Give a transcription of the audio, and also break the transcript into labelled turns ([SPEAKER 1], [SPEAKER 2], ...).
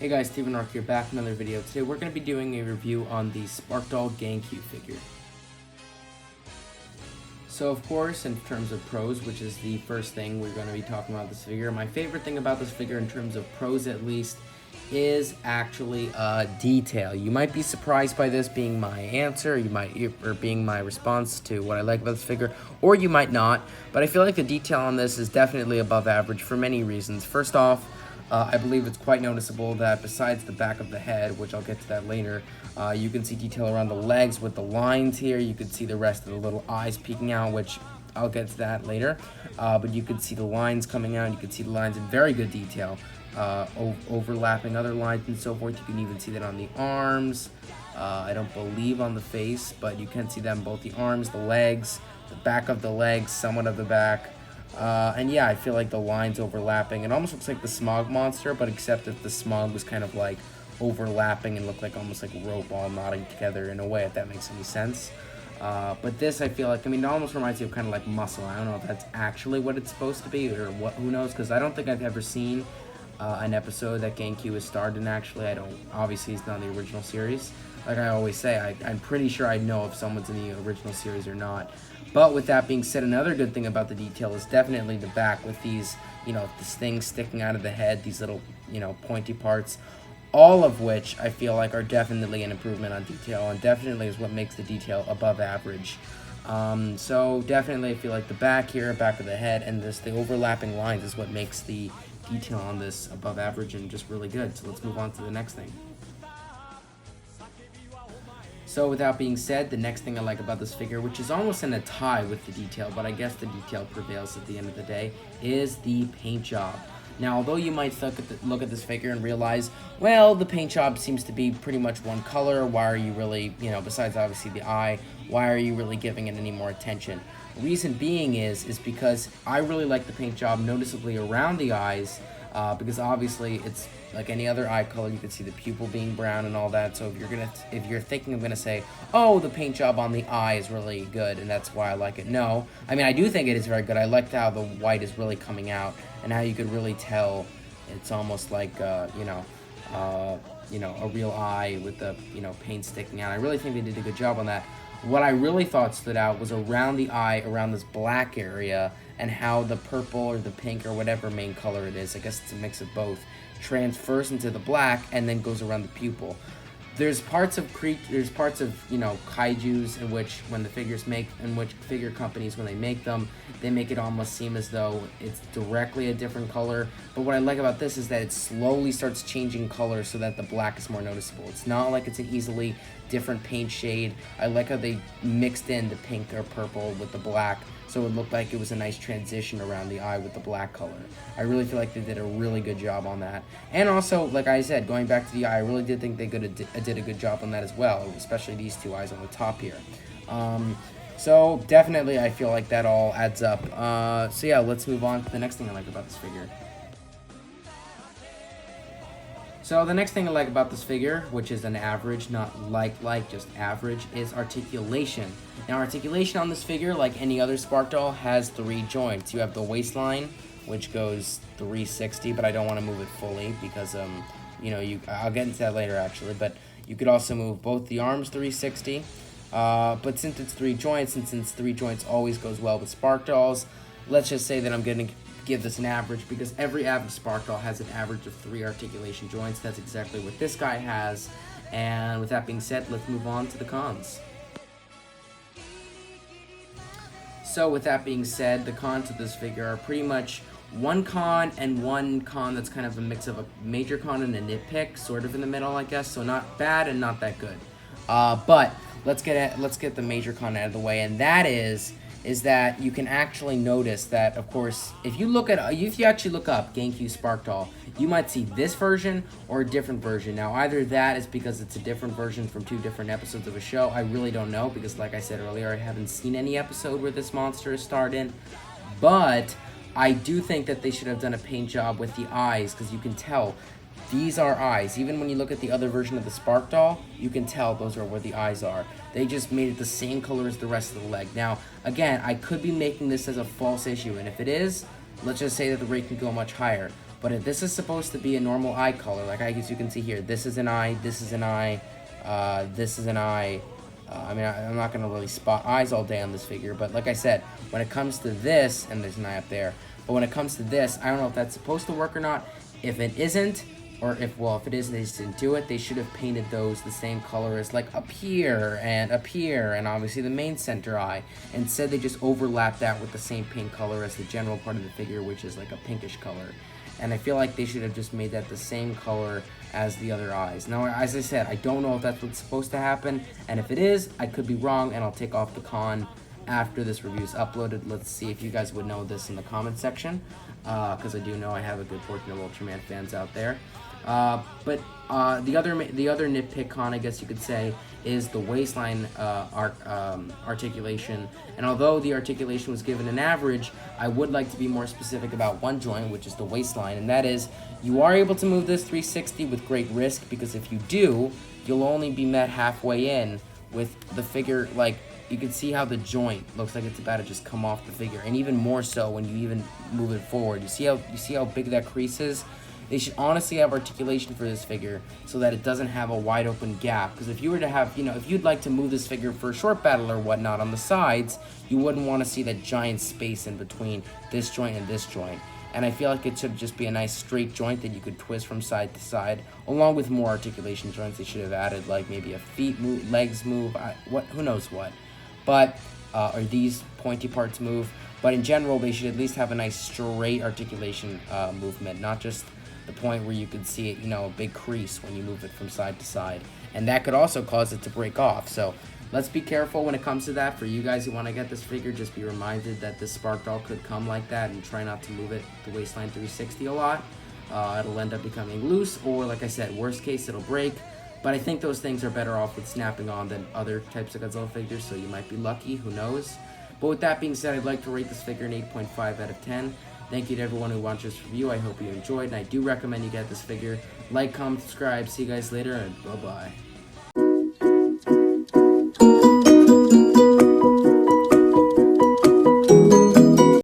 [SPEAKER 1] Hey guys, Steven Ark here, back with another video. Today we're going to be doing a review on the Sparkdoll GameCube figure. So of course, in terms of pros, which is the first thing we're going to be talking about this figure, my favorite thing about this figure, in terms of pros at least, is actually detail. You might be surprised by this being my answer, or being my response to what I like about this figure, or you might not, but I feel like the detail on this is definitely above average for many reasons. First off, I believe it's quite noticeable that besides the back of the head, which I'll get to that later, you can see detail around the legs with the lines here. You can see the rest of the little eyes peeking out, which I'll get to that later. But you can see the lines coming out. You can see the lines in very good detail, overlapping other lines and so forth. You can even see that on the arms. I don't believe on the face, but you can see that on both the arms, the legs, the back of the legs, somewhat of the back. And yeah, I feel like the lines overlapping. It almost looks like the Smog monster, but except that the Smog was kind of like overlapping and looked like almost like rope all knotting together in a way, if that makes any sense. But this, I feel like, it almost reminds me of kind of like Muscle. I don't know if that's actually what it's supposed to be, or what, who knows, because I don't think I've ever seen an episode that GameCube has starred in, actually. Obviously he's not in the original series. Like I always say, I'm pretty sure I know if someone's in the original series or not. But with that being said, another good thing about the detail is definitely the back with these, this thing sticking out of the head, these little, pointy parts, all of which I feel like are definitely an improvement on detail, and definitely is what makes the detail above average. So definitely I feel like the back here, back of the head, and the overlapping lines is what makes the detail on this above average and just really good. So let's move on to the next thing. So with that being said, the next thing I like about this figure, which is almost in a tie with the detail, but I guess the detail prevails at the end of the day, is the paint job. Now, although you might look at this figure and realize, well, the paint job seems to be pretty much one color, why are you really, besides obviously the eye, why are you really giving it any more attention? The reason being is because I really like the paint job noticeably around the eyes, because obviously it's like any other eye color. You can see the pupil being brown and all that. So if you're thinking I'm gonna say, oh, the paint job on the eye is really good and that's why I like it. No, I do think it is very good. I liked how the white is really coming out and how you could really tell it's almost like a real eye with the paint sticking out. I really think they did a good job on that. What I really thought stood out was around the eye, around this black area, and how the purple or the pink or whatever main color it is, I guess it's a mix of both, transfers into the black and then goes around the pupil. There's parts of kaijus in which figure companies, when they make them, they make it almost seem as though it's directly a different color. But what I like about this is that it slowly starts changing color so that the black is more noticeable. It's not like it's an easily different paint shade. I like how they mixed in the pink or purple with the black, so it looked like it was a nice transition around the eye with the black color. I really feel like they did a really good job on that. And also, like I said, going back to the eye, I really did think they did a good job on that as well, especially these two eyes on the top here. So definitely I feel like that all adds up. So yeah, let's move on to the next thing I like about this figure. So the next thing I like about this figure, which is an average, not just average, is articulation. Now articulation on this figure, like any other Sparkdoll, has 3 joints. You have the waistline, which goes 360, but I don't want to move it fully because, I'll get into that later actually, but you could also move both the arms 360. But since it's 3 joints, and since 3 joints always goes well with Sparkdolls, let's just say that I'm going to give this an average, because every average Sparkdoll has an average of 3 articulation joints. That's exactly what this guy has. And with that being said, let's move on to the cons. So with that being said, the cons of this figure are pretty much one con and one con that's kind of a mix of a major con and a nitpick, sort of in the middle, I guess. So not bad and not that good. But let's get the major con out of the way, and that is that you can actually notice that, of course, if you actually look up GameCube Sparkdoll, you might see this version or a different version. Now, either that is because it's a different version from 2 different episodes of a show. I really don't know, because like I said earlier, I haven't seen any episode where this monster is starred in. But I do think that they should have done a paint job with the eyes, because you can tell these are eyes. Even when you look at the other version of the Sparkdoll, you can tell those are where the eyes are. They just made it the same color as the rest of the leg. Now, again, I could be making this as a false issue, and if it is, let's just say that the rate can go much higher. But this is supposed to be a normal eye color. Like I guess you can see here, this is an eye, this is an eye, this is an eye. I mean, I'm not going to really spot eyes all day on this figure, but like I said, when it comes to this, and there's an eye up there, but when it comes to this, I don't know if that's supposed to work or not. If it isn't, or if it is, they just didn't do it, they should have painted those the same color as like up here, and obviously the main center eye. Instead, they just overlap that with the same paint color as the general part of the figure, which is like a pinkish color. And I feel like they should have just made that the same color as the other eyes. Now, as I said, I don't know if that's what's supposed to happen, and if it is, I could be wrong, and I'll take off the con after this review is uploaded. Let's see if you guys would know this in the comment section, because I do know I have a good portion of Ultraman fans out there. But the other nitpick con, I guess you could say, is the waistline articulation. And although the articulation was given an average, I would like to be more specific about one joint, which is the waistline, and that is, you are able to move this 360 with great risk, because if you do, you'll only be met halfway in with the figure. Like, you can see how the joint looks like it's about to just come off the figure, and even more so when you even move it forward. You see how big that crease is? They should honestly have articulation for this figure so that it doesn't have a wide open gap. Because if you were to have, if you'd like to move this figure for a short battle or whatnot on the sides, you wouldn't want to see that giant space in between this joint and this joint. And I feel like it should just be a nice straight joint that you could twist from side to side, along with more articulation joints. They should have added like maybe a feet move, legs move, who knows what. But, or these pointy parts move. But in general, they should at least have a nice straight articulation movement, not just the point where you could see it, a big crease when you move it from side to side. And that could also cause it to break off. So let's be careful when it comes to that. For you guys who want to get this figure, just be reminded that this Spark Doll could come like that, and try not to move it the waistline 360 a lot. It'll end up becoming loose, or like I said, worst case, it'll break. But I think those things are better off with snapping on than other types of Godzilla figures, so you might be lucky, who knows. But with that being said, I'd like to rate this figure an 8.5 out of 10. Thank you to everyone who watched this review. I hope you enjoyed, and I do recommend you get this figure. Like, comment, subscribe. See you guys later, and bye-bye.